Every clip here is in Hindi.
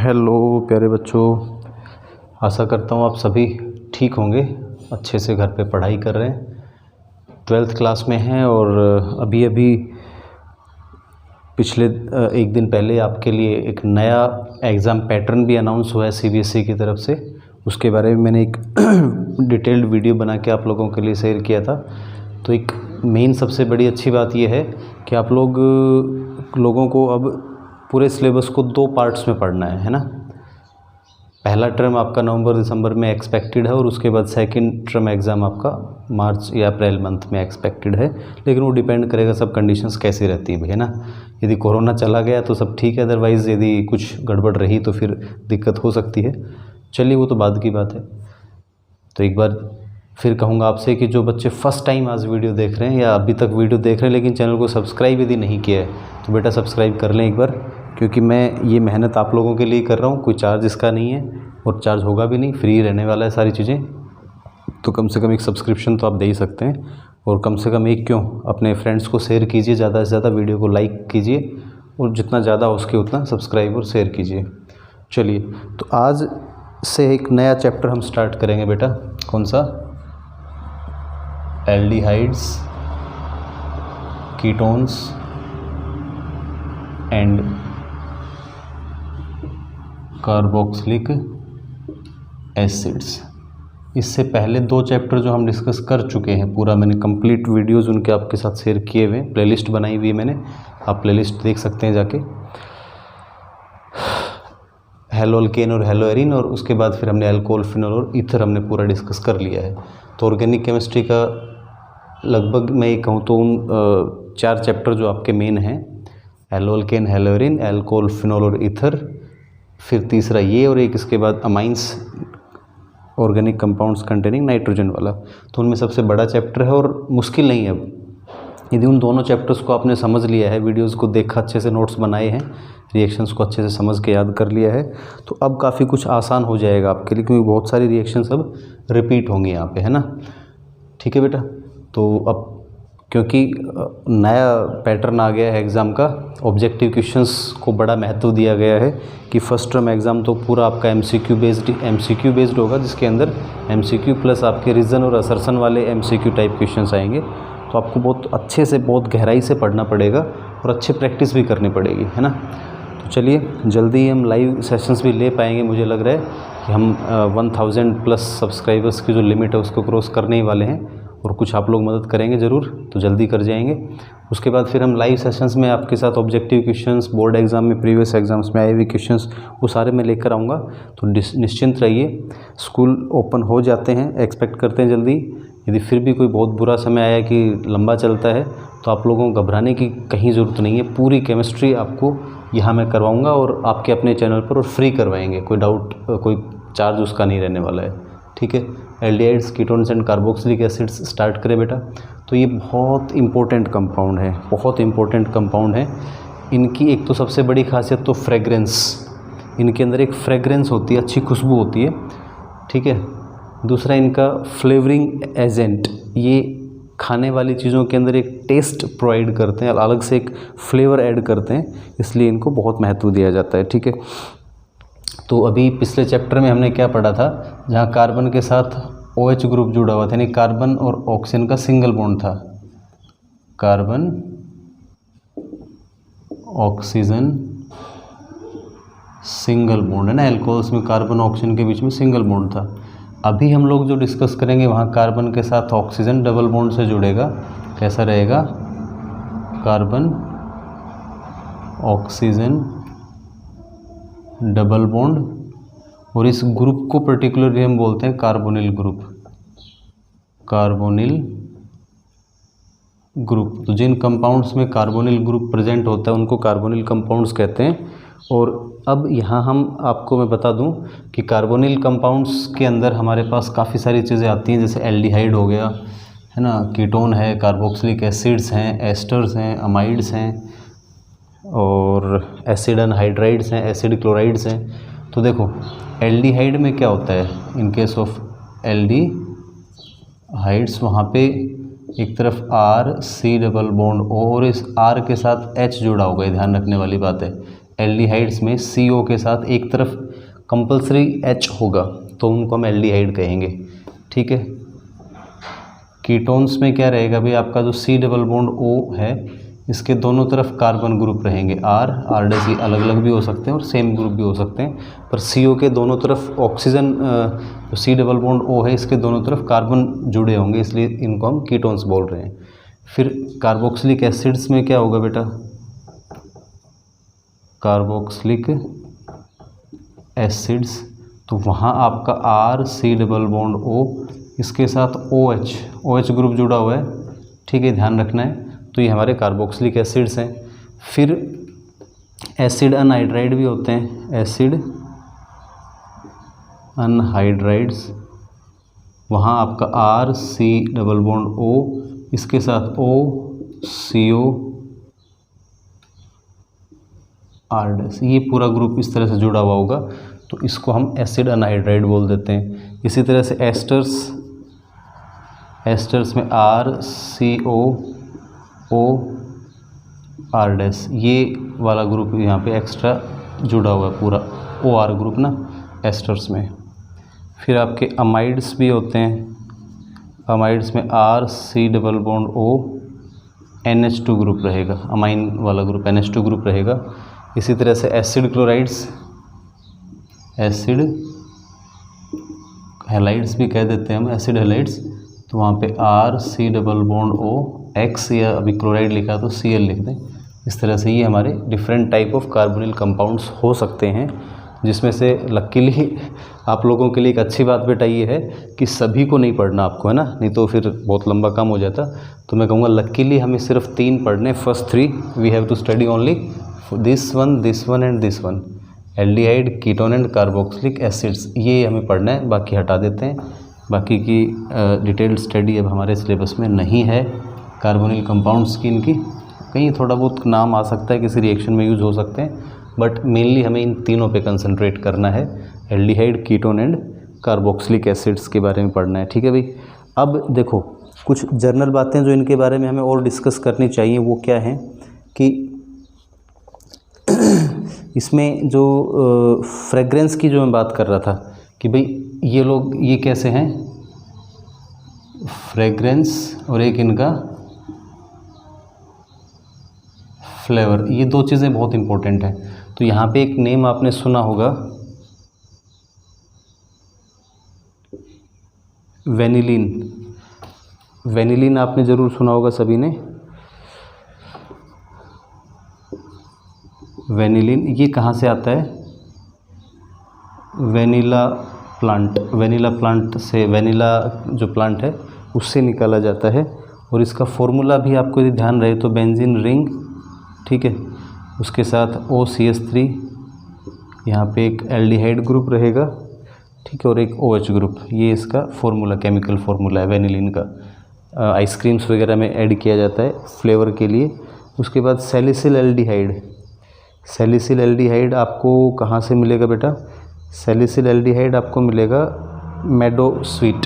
हेलो प्यारे बच्चों, आशा करता हूँ आप सभी ठीक होंगे, अच्छे से घर पे पढ़ाई कर रहे हैं। 12th क्लास में हैं और अभी अभी पिछले एक दिन पहले आपके लिए एक नया एग्ज़ाम पैटर्न भी अनाउंस हुआ है सीबीएसई की तरफ से। उसके बारे में मैंने एक डिटेल्ड वीडियो बना के आप लोगों के लिए शेयर किया था। तो एक मेन सबसे बड़ी अच्छी बात यह है कि आप लोगों को अब पूरे सिलेबस को 2 पार्ट्स में पढ़ना है ना। पहला टर्म आपका नवंबर दिसंबर में एक्सपेक्टेड है और उसके बाद सेकंड टर्म एग्ज़ाम आपका मार्च या अप्रैल मंथ में एक्सपेक्टेड है। लेकिन वो डिपेंड करेगा सब कंडीशंस कैसी रहती है ना। यदि कोरोना चला गया तो सब ठीक है, अदरवाइज़ यदि कुछ गड़बड़ रही तो फिर दिक्कत हो सकती है। चलिए वो तो बाद की बात है। तो एक बार फिर कहूँगा आपसे कि जो बच्चे फ़र्स्ट टाइम आज वीडियो देख रहे हैं या अभी तक वीडियो देख रहे हैं लेकिन चैनल को सब्सक्राइब यदि नहीं किया है तो बेटा सब्सक्राइब कर लें एक बार, क्योंकि मैं ये मेहनत आप लोगों के लिए कर रहा हूँ। कोई चार्ज इसका नहीं है और चार्ज होगा भी नहीं, फ्री रहने वाला है सारी चीज़ें। तो कम से कम एक सब्सक्रिप्शन तो आप दे ही सकते हैं, और कम से कम एक क्यों, अपने फ्रेंड्स को शेयर कीजिए, ज़्यादा से ज़्यादा वीडियो को लाइक कीजिए और जितना ज़्यादा हो सके उतना सब्सक्राइब और शेयर कीजिए। चलिए, तो आज से एक नया चैप्टर हम स्टार्ट करेंगे बेटा। कौन सा? Aldehydes, ketones and carboxylic acids. इससे पहले 2 चैप्टर जो हम डिस्कस कर चुके हैं, पूरा मैंने कंप्लीट वीडियोज़ उनके आपके साथ शेयर किए हुए हैं, प्लेलिस्ट बनाई हुई है मैंने, आप प्लेलिस्ट देख सकते हैं जाके। हेलोअल्केन और हेलोएरिन, और उसके बाद फिर हमने अल्कोहल, फिनोल और ईथर हमने पूरा डिस्कस कर लिया है। तो ऑर्गेनिक केमिस्ट्री का लगभग मैं ये कहूँ तो उन 4 चैप्टर जो आपके मेन हैं, हेलोअल्केन, हेलोएरिन, अल्कोहल, फिनोल और ईथर, फिर तीसरा ये, और एक इसके बाद amines, organic compounds containing nitrogen वाला। तो उनमें सबसे बड़ा चैप्टर है और मुश्किल नहीं है। अब यदि उन दोनों चैप्टर्स को आपने समझ लिया है, वीडियोस को देखा, अच्छे से नोट्स बनाए हैं, रिएक्शंस को अच्छे से समझ के याद कर लिया है, तो अब काफ़ी कुछ आसान हो जाएगा आपके लिए, क्योंकि बहुत सारी रिएक्शंस अब रिपीट होंगी यहाँ पे, है ना। ठीक है बेटा। तो अब क्योंकि नया पैटर्न आ गया है एग्ज़ाम का, ऑब्जेक्टिव क्वेश्चंस को बड़ा महत्व दिया गया है कि फर्स्ट टर्म एग्ज़ाम तो पूरा आपका एमसीक्यू बेस्ड होगा, जिसके अंदर एमसीक्यू प्लस आपके रीज़न और असर्शन वाले एमसीक्यू टाइप क्वेश्चंस आएंगे। तो आपको बहुत अच्छे से, बहुत गहराई से पढ़ना पड़ेगा और अच्छे प्रैक्टिस भी करनी पड़ेगी, है ना। तो चलिए, जल्दी ही हम लाइव सेशंस भी ले पाएंगे। मुझे लग रहा है कि हम 1000 प्लस सब्सक्राइबर्स की जो लिमिट है उसको क्रॉस करने ही वाले हैं, और कुछ आप लोग मदद करेंगे ज़रूर, तो जल्दी कर जाएंगे। उसके बाद फिर हम लाइव सेशंस में आपके साथ ऑब्जेक्टिव क्वेश्चंस, बोर्ड एग्ज़ाम में, प्रीवियस एग्जाम्स में आए हुए क्वेश्चंस, वो सारे मैं लेकर आऊँगा। तो निश्चिंत रहिए, स्कूल ओपन हो जाते हैं, एक्सपेक्ट करते हैं जल्दी। यदि फिर भी कोई बहुत बुरा समय आया कि लंबा चलता है, तो आप लोगों को घबराने की कहीं ज़रूरत नहीं है। पूरी केमिस्ट्री आपको यहाँ मैं करवाऊँगा और आपके अपने चैनल पर, और फ्री करवाएंगे, कोई डाउट, कोई चार्ज उसका नहीं रहने वाला है। ठीक है। Aldehydes, ketones and carboxylic acids start करें बेटा। तो ये बहुत इंपॉर्टेंट कंपाउंड है, बहुत इंपॉर्टेंट कंपाउंड है। इनकी एक तो सबसे बड़ी खासियत तो फ्रेग्रेंस, इनके अंदर एक फ्रेग्रेंस होती है, अच्छी खुशबू होती है। ठीक है। दूसरा, इनका फ्लेवरिंग एजेंट, ये खाने वाली चीज़ों के अंदर एक टेस्ट प्रोवाइड करते हैं, अलग से एक फ्लेवर ऐड करते हैं, इसलिए इनको बहुत महत्व दिया जाता है। ठीक है। तो अभी पिछले चैप्टर में हमने क्या पढ़ा था, जहाँ कार्बन के साथ OH ग्रुप जुड़ा हुआ था, यानी कार्बन और ऑक्सीजन का सिंगल बॉन्ड था। कार्बन ऑक्सीजन सिंगल बॉन्ड है ना, अल्कोहल्स में कार्बन ऑक्सीजन के बीच में सिंगल बॉन्ड था। अभी हम लोग जो डिस्कस करेंगे वहाँ कार्बन के साथ ऑक्सीजन डबल बॉन्ड से जुड़ेगा। कैसा रहेगा? कार्बन ऑक्सीजन डबल बॉन्ड, और इस ग्रुप को पर्टिकुलरली हम बोलते हैं कार्बोनिल ग्रुप। कार्बोनिल ग्रुप, तो जिन कंपाउंड्स में कार्बोनिल ग्रुप प्रेजेंट होता है उनको कार्बोनिल कंपाउंड्स कहते हैं। और अब यहाँ हम आपको मैं बता दूं कि कार्बोनिल कंपाउंड्स के अंदर हमारे पास काफ़ी सारी चीज़ें आती हैं, जैसे एल्डिहाइड हो गया, है ना, कीटोन है, कार्बोक्सिलिक एसिड्स हैं, एस्टर्स हैं, अमाइड्स हैं, और एसिड एनहाइड्राइड्स हैं, एसिड क्लोराइड्स हैं। तो देखो, एल्डिहाइड में क्या होता है, इन केस ऑफ एल्डिहाइड्स, वहाँ पे एक तरफ R C double bond O, और इस R के साथ H जुड़ा होगा, ये ध्यान रखने वाली बात है। एल्डिहाइड्स में CO के साथ एक तरफ कंपल्सरी H होगा तो उनको हम एल्डिहाइड कहेंगे, ठीक है। कीटोन्स में क्या रहेगा भाई, आपका जो C डबल बॉन्ड O है इसके दोनों तरफ कार्बन ग्रुप रहेंगे R डैश, ये अलग अलग भी हो सकते हैं और सेम ग्रुप भी हो सकते हैं, पर CO के दोनों तरफ ऑक्सीजन जो C डबल बॉन्ड O है इसके दोनों तरफ कार्बन जुड़े होंगे, इसलिए इनको हम कीटोन्स बोल रहे हैं। फिर कार्बोक्सिलिक एसिड्स में क्या होगा बेटा, कार्बोक्सिलिक एसिड्स, तो वहाँ आपका R C double bond O इसके साथ OH ग्रुप जुड़ा हुआ है, ठीक है, ध्यान रखना है। तो ये हमारे कार्बोक्सिलिक एसिड्स हैं। फिर एसिड अनहाइड्राइड भी होते हैं, एसिड अनहाइड्राइड्स, वहाँ आपका R C double bond O इसके साथ OCO R डैश, ये पूरा ग्रुप इस तरह से जुड़ा हुआ होगा, तो इसको हम एसिड अनहाइड्राइड बोल देते हैं। इसी तरह से एस्टर्स में RCO O R डैश, ये वाला ग्रुप यहाँ पे एक्स्ट्रा जुड़ा हुआ है पूरा, OR ग्रुप ना एस्टर्स में। फिर आपके अमाइड्स भी होते हैं, अमाइड्स में RC double bond O NH2 group रहेगा, अमाइन वाला ग्रुप NH2 ग्रुप रहेगा। इसी तरह से एसिड क्लोराइड्स, एसिड हैलाइड्स भी कह देते हैं हम, एसिड हैलाइड्स, तो वहाँ पे RC double bond O X, या अभी क्लोराइड लिखा तो Cl लिख दें। इस तरह से ये हमारे different type of carbonyl compounds हो सकते हैं, जिसमें से लकीली आप लोगों के लिए एक अच्छी बात बेटा ये है कि सभी को नहीं पढ़ना आपको, है ना, नहीं तो फिर बहुत लंबा काम हो जाता। तो मैं कहूँगा लकीली हमें सिर्फ 3 पढ़ने, first 3 we have to study only this one and this one, aldehyde, ketone and carboxylic acids, ये हमें पढ़ना है, बाकी हटा देते हैं। बाकी की डिटेल्ड स्टडी अब हमारे सिलेबस में नहीं है कार्बोनिल कंपाउंड्स की, इनकी कहीं थोड़ा बहुत नाम आ सकता है, किसी रिएक्शन में यूज़ हो सकते हैं, बट मेनली हमें इन तीनों पे कंसंट्रेट करना है, aldehyde, ketone and carboxylic acids के बारे में पढ़ना है, ठीक है भाई। अब देखो कुछ जर्नल बातें जो इनके बारे में हमें और डिस्कस करनी चाहिए, वो क्या हैं कि इसमें जो फ्रेग्रेंस की जो मैं बात कर रहा था कि भाई ये लोग ये कैसे हैं, फ्रेग्रेंस और एक इनका फ्लेवर, ये 2 चीज़ें बहुत इंपॉर्टेंट हैं। तो यहाँ पे एक नेम आपने सुना होगा, वेनिलिन, वेनिलिन आपने ज़रूर सुना होगा सभी ने। वेनिलिन ये कहाँ से आता है, वेनिला प्लांट से, वेनिला जो प्लांट है उससे निकाला जाता है, और इसका फॉर्मूला भी आपको यदि ध्यान रहे तो बेंजीन रिंग, ठीक है, उसके साथ OCH3, यहाँ पे एक एल्डिहाइड ग्रुप रहेगा, ठीक है, और एक OH ग्रुप, ये इसका फॉर्मूला, केमिकल फार्मूला है वेनिलिन का। आइसक्रीम्स वगैरह में ऐड किया जाता है फ्लेवर के लिए। उसके बाद सैलिसिल एल्डिहाइड, सैलिसिल एल्डिहाइड आपको कहाँ से मिलेगा बेटा, सैलिसिल एल्डिहाइड आपको मिलेगा मेडो स्वीट,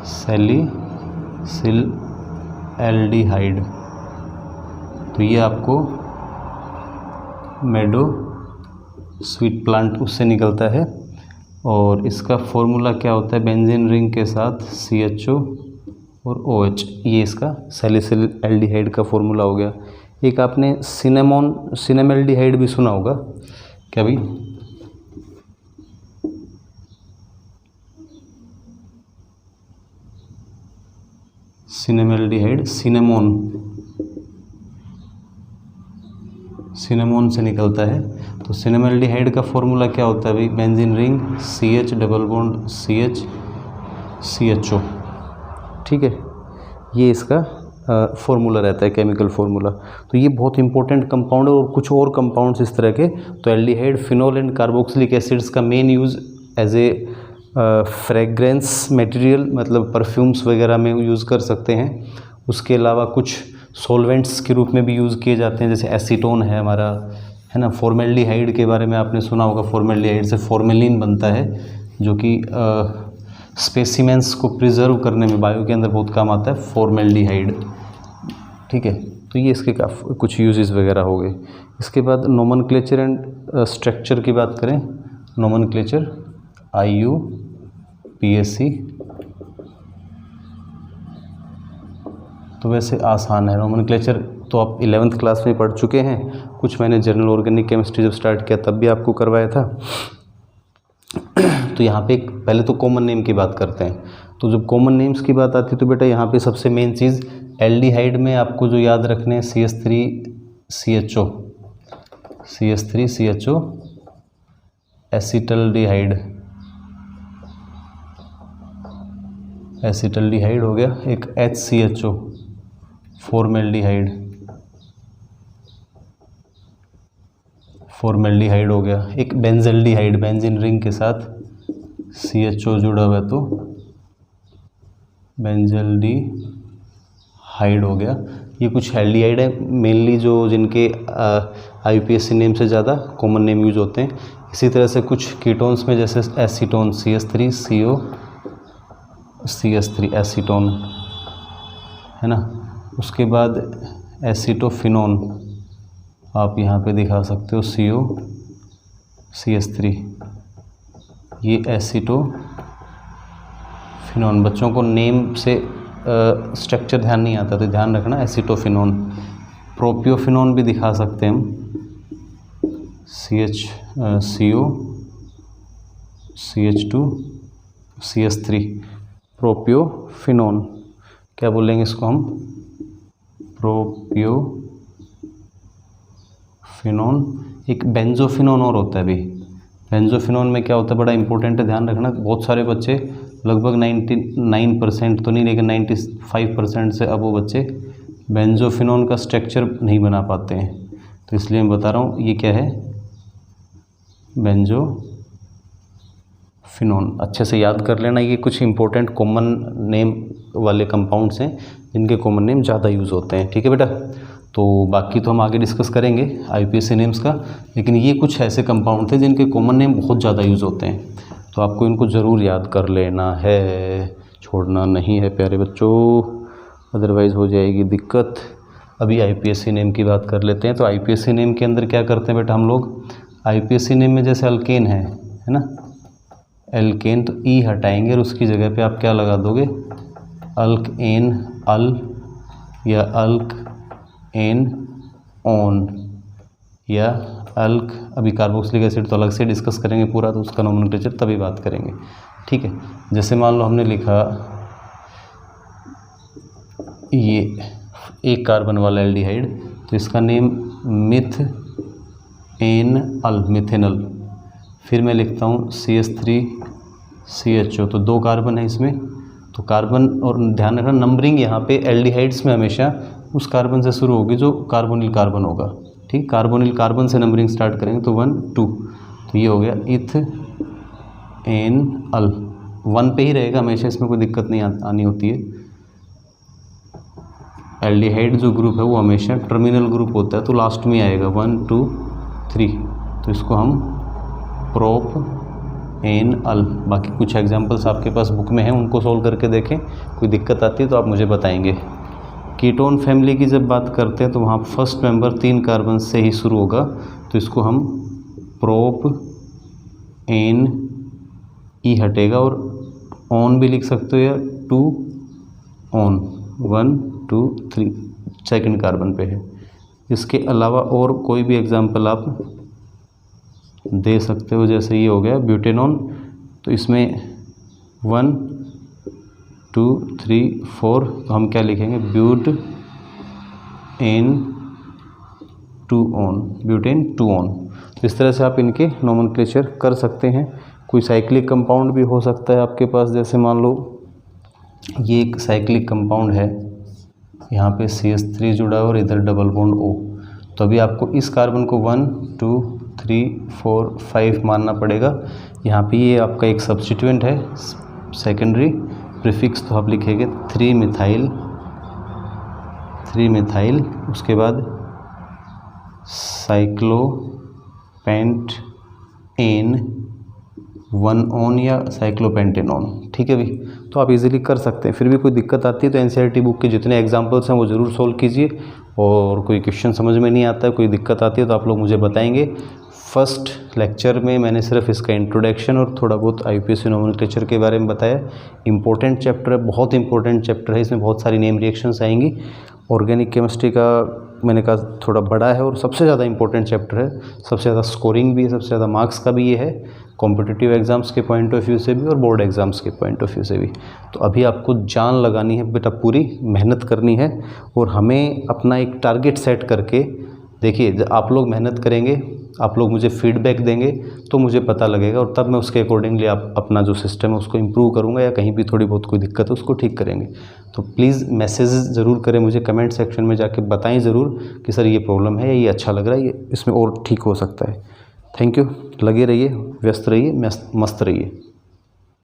सैलिसिल एल्डिहाइड, तो ये आपको मेडो स्वीट प्लांट उससे निकलता है, और इसका फॉर्मूला क्या होता है, बेंजीन रिंग के साथ CHO और OH, ये इसका सैलिसिल एल्डिहाइड का फॉर्मूला हो गया। एक आपने सिनेमेल्डिहाइड भी सुना होगा क्या भाई, सिनेमेल्डिहाइड, सिनेमोन से निकलता है। तो सिनेमेल्डिहाइड का फॉर्मूला क्या होता है भाई, benzene ring, CH double bond CH CHO, ठीक है, ये इसका फॉर्मूला रहता है, केमिकल फार्मूला। तो ये बहुत इंपॉर्टेंट कंपाउंड है, और कुछ और कंपाउंड्स इस तरह के। तो aldehyde, phenol and carboxylic acids का main use as a fragrance material, मतलब परफ्यूम्स वगैरह में यूज़ कर सकते हैं। उसके अलावा कुछ सॉल्वेंट्स के रूप में भी यूज़ किए जाते हैं, जैसे एसीटोन है हमारा, है ना। फॉर्मेल्डिहाइड के बारे में आपने सुना होगा, फॉर्मेल्डिहाइड से फॉर्मेलिन बनता है, जो कि स्पेसिमेंस को प्रिजर्व करने में बायो के अंदर बहुत काम आता है, फॉर्मेल्डिहाइड, ठीक है। तो ये इसके कुछ यूजेस वगैरह हो गए। इसके बाद नोमेनक्लेचर एंड स्ट्रक्चर की बात करें, नोमेनक्लेचर IUPAC, तो वैसे आसान है नोमेनक्लेचर, तो आप 11th क्लास में पढ़ चुके हैं। कुछ मैंने जनरल ऑर्गेनिक केमिस्ट्री जब स्टार्ट किया तब भी आपको करवाया था। तो यहाँ पे पहले तो कॉमन नेम की बात करते हैं। तो जब कॉमन नेम्स की बात आती है तो बेटा यहाँ पे सबसे मेन चीज़ एल्डिहाइड में आपको जो याद रखने हैं CH3CHO, एसिटल्डिहाइड हो गया, एक HCHO फॉर्मेल्डिहाइड हो गया, एक बेंजल्डिहाइड बेंजीन रिंग के साथ CHO जुड़ा हुआ है तो बेंजल्डिहाइड हो गया। ये कुछ एल्डिहाइड है मेनली जो जिनके IUPAC नेम से ज़्यादा कॉमन नेम यूज होते हैं। इसी तरह से कुछ कीटोन्स में जैसे एसीटोन CH3COCH3 एसीटोन है ना। उसके बाद एसीटोफिनोन आप यहाँ पे दिखा सकते हो COCH3, ये एसीटोफिनोन। बच्चों को नेम से स्ट्रक्चर ध्यान नहीं आता तो ध्यान रखना एसीटोफिनोन। प्रोपियोफिनोन भी दिखा सकते हैं हम, CHCO CH2CH3 प्रोपियोफिनोन। क्या बोलेंगे इसको हम, प्रोपियोफिनोन। एक बेंजोफिनोन और होता है अभी, बेंजोफिनोन में क्या होता है, बड़ा इंपॉर्टेंट है, ध्यान रखना। बहुत सारे बच्चे लगभग 99% तो नहीं लेकिन 95% से अब वो बच्चे बेंजोफिनोन का स्ट्रक्चर नहीं बना पाते हैं, तो इसलिए मैं बता रहा हूँ ये क्या है, बेंजोफिनोन। अच्छे से याद कर लेना, ये कुछ इंपॉर्टेंट कॉमन नेम वाले कंपाउंड्स हैं जिनके कॉमन नेम ज़्यादा यूज़ होते हैं, ठीक है बेटा। तो बाकी तो हम आगे डिस्कस करेंगे IUPAC नेम्स का, लेकिन ये कुछ ऐसे कंपाउंड थे जिनके कॉमन नेम बहुत ज़्यादा यूज़ होते हैं, तो आपको इनको ज़रूर याद कर लेना है, छोड़ना नहीं है प्यारे बच्चों, अदरवाइज़ हो जाएगी दिक्कत। अभी IUPAC नेम की बात कर लेते हैं। तो IUPAC नेम के अंदर क्या करते हैं बेटा हम लोग, IUPAC नेम में जैसे अल्केन है ना, एल्केन, तो ई हटाएंगे और उसकी जगह पे आप क्या लगा दोगे, अल्क एन अल या अल्क एन ऑन या अल्क। अभी कार्बोक्सिलिक एसिड तो अलग से डिस्कस करेंगे पूरा, तो उसका नोमेनक्लेचर तभी बात करेंगे, ठीक है। जैसे मान लो हमने लिखा ये एक कार्बन वाला एल्डिहाइड, तो इसका नेम मिथेनल। फिर मैं लिखता हूँ CH3CHO, तो 2 कार्बन है इसमें, तो कार्बन, और ध्यान रखना नंबरिंग यहाँ पे एल्डिहाइड्स में हमेशा उस कार्बन से शुरू होगी जो कार्बोनिल कार्बन होगा, ठीक। कार्बोनिल कार्बन से नंबरिंग स्टार्ट करेंगे तो 1 2, तो ये हो गया इथेनॉल, 1 पे ही रहेगा हमेशा, इसमें कोई दिक्कत नहीं आनी होती है। एल्डिहाइड जो ग्रुप है वो हमेशा टर्मिनल ग्रुप होता है, तो लास्ट में आएगा 1 2 3, तो इसको हम प्रोपेनॉल। बाकी कुछ एग्जांपल्स आपके पास बुक में हैं, उनको सोल्व करके देखें, कोई दिक्कत आती है तो आप मुझे बताएंगे। कीटोन फैमिली की जब बात करते हैं तो वहाँ फर्स्ट मेंबर 3 कार्बन से ही शुरू होगा, तो इसको हम प्रोप-एन, ई हटेगा, और ऑन भी लिख सकते हो या 2 ऑन, 1 2 3 सेकंड कार्बन पे है। इसके अलावा और कोई भी एग्जांपल आप दे सकते हो, जैसे ये हो गया ब्यूटेनॉन, तो इसमें 1 2 3 4, तो हम क्या लिखेंगे, ब्यूटेन 2 ऑन। तो इस तरह से आप इनके नोमेनक्लेचर कर सकते हैं। कोई साइक्लिक कंपाउंड भी हो सकता है आपके पास, जैसे मान लो ये एक साइक्लिक कंपाउंड है, यहाँ पे CH3 जुड़ा है और इधर डबल बॉन्ड O, तो अभी आपको इस कार्बन को 1 2 3 4 5 मानना पड़ेगा। यहाँ पे ये आपका एक सब्स्टिट्यूएंट है, सेकेंडरी प्रीफिक्स, तो आप लिखेंगे 3 मिथाइल, उसके बाद साइक्लोपेंटेन 1 ऑन या साइक्लोपेंटेनॉन, ठीक है भाई, तो आप इजीली कर सकते हैं। फिर भी कोई दिक्कत आती है तो एनसीईआरटी बुक के जितने एग्जांपल्स हैं वो ज़रूर सोल्व कीजिए, और कोई क्वेश्चन समझ में नहीं आता है, कोई दिक्कत आती है तो आप लोग मुझे बताएंगे। फर्स्ट लेक्चर में मैंने सिर्फ इसका इंट्रोडक्शन और थोड़ा बहुत आईयूपीएसी नोमेनक्लेचर के बारे में बताया। इंपॉर्टेंट चैप्टर है, बहुत इंपॉर्टेंट चैप्टर है, इसमें बहुत सारी नेम रिएक्शंस आएंगी। ऑर्गेनिक केमिस्ट्री का मैंने कहा थोड़ा बड़ा है और सबसे ज़्यादा इंपॉर्टेंट चैप्टर है, सबसे ज़्यादा स्कोरिंग भी है, सबसे ज़्यादा मार्क्स का भी ये है, कॉम्पिटिटिव एग्ज़ाम्स के पॉइंट ऑफ व्यू से भी और बोर्ड एग्ज़ाम्स के पॉइंट ऑफ व्यू से भी। तो अभी आपको जान लगानी है बेटा, पूरी मेहनत करनी है, और हमें अपना एक टारगेट सेट करके देखिए, जब आप लोग मेहनत करेंगे, आप लोग मुझे फीडबैक देंगे तो मुझे पता लगेगा, और तब मैं उसके अकॉर्डिंगली अपना जो सिस्टम है उसको इम्प्रूव करूँगा, या कहीं भी थोड़ी बहुत कोई दिक्कत है उसको ठीक करेंगे। तो प्लीज़ मैसेज ज़रूर करें मुझे, कमेंट सेक्शन में जाके बताएं ज़रूर कि सर ये प्रॉब्लम है, या ये अच्छा लग रहा है, ये इसमें और ठीक हो सकता है। थैंक यू, लगे रहिए, व्यस्त रहिए, मस्त रहिए।